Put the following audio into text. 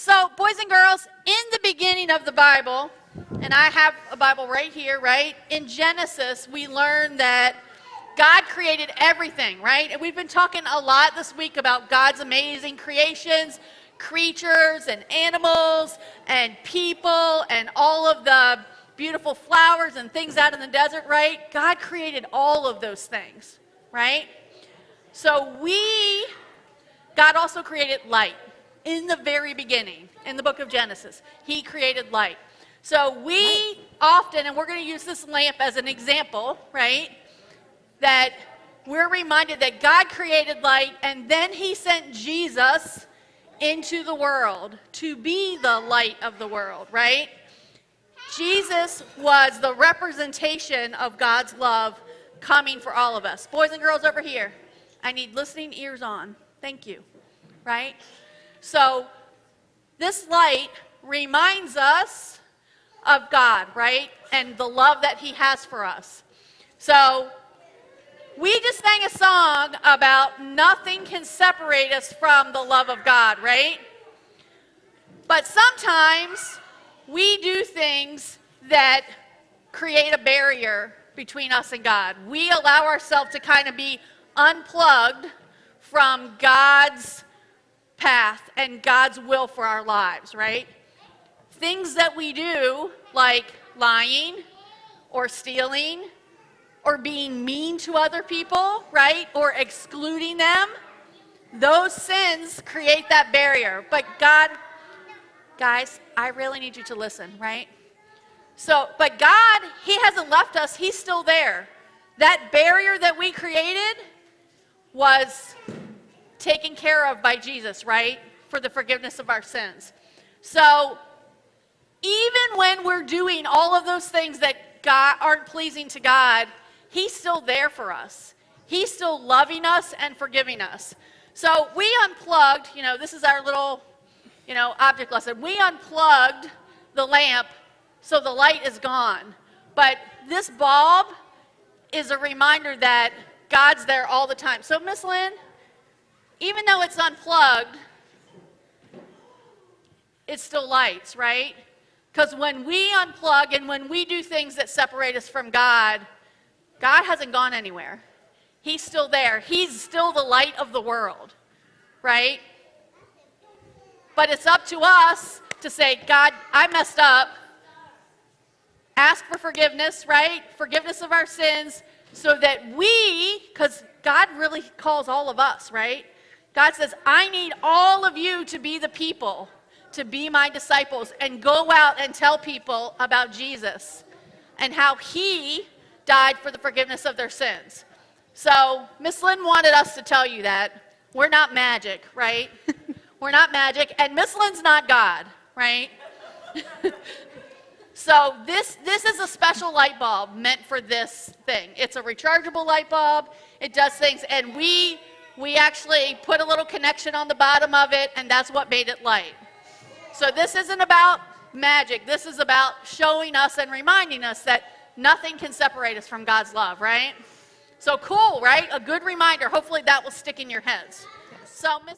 So, boys and girls, in the beginning of the Bible, and I have a Bible right here, right? In Genesis, we learn that God created everything, right? And we've been talking a lot this week about God's amazing creations, creatures and animals and people and all of the beautiful flowers and things out in the desert, right? God created all of those things, right? So God also created light in the very beginning, in the book of Genesis. He created light. So we often, and we're going to use this lamp as an example, right? That we're reminded that God created light and then he sent Jesus into the world to be the light of the world, right? Jesus was the representation of God's love coming for all of us. Boys and girls over here, I need listening ears on. Thank you, right? So this light reminds us of God, right? And the love that he has for us. So we just sang a song about nothing can separate us from the love of God, right? But sometimes we do things that create a barrier between us and God. We allow ourselves to kind of be unplugged from God's path and God's will for our lives, right? Things that we do, like lying or stealing or being mean to other people, right? Or excluding them, those sins create that barrier. But God, guys, I really need you to listen, right? But God, he hasn't left us. He's still there. That barrier that we created was taken care of by Jesus, right? For the forgiveness of our sins. So even when we're doing all of those things that aren't pleasing to God, he's still there for us. He's still loving us and forgiving us. So we unplugged, this is our little, object lesson. We unplugged the lamp so the light is gone. But this bulb is a reminder that God's there all the time. So Miss Lynn, even though it's unplugged, it still lights, right? Because when we unplug and when we do things that separate us from God, God hasn't gone anywhere. He's still there. He's still the light of the world, right? But it's up to us to say, God, I messed up. Ask for forgiveness, right? Forgiveness of our sins so that because God really calls all of us, right? God says, I need all of you to be the people, to be my disciples, and go out and tell people about Jesus and how he died for the forgiveness of their sins. So Miss Lynn wanted us to tell you that. We're not magic, right? We're not magic, and Miss Lynn's not God, right? So this is a special light bulb meant for this thing. It's a rechargeable light bulb. It does things, and we actually put a little connection on the bottom of it, and that's what made it light. So this isn't about magic. This is about showing us and reminding us that nothing can separate us from God's love, right? So cool, right? A good reminder. Hopefully that will stick in your heads. Yes. So Miss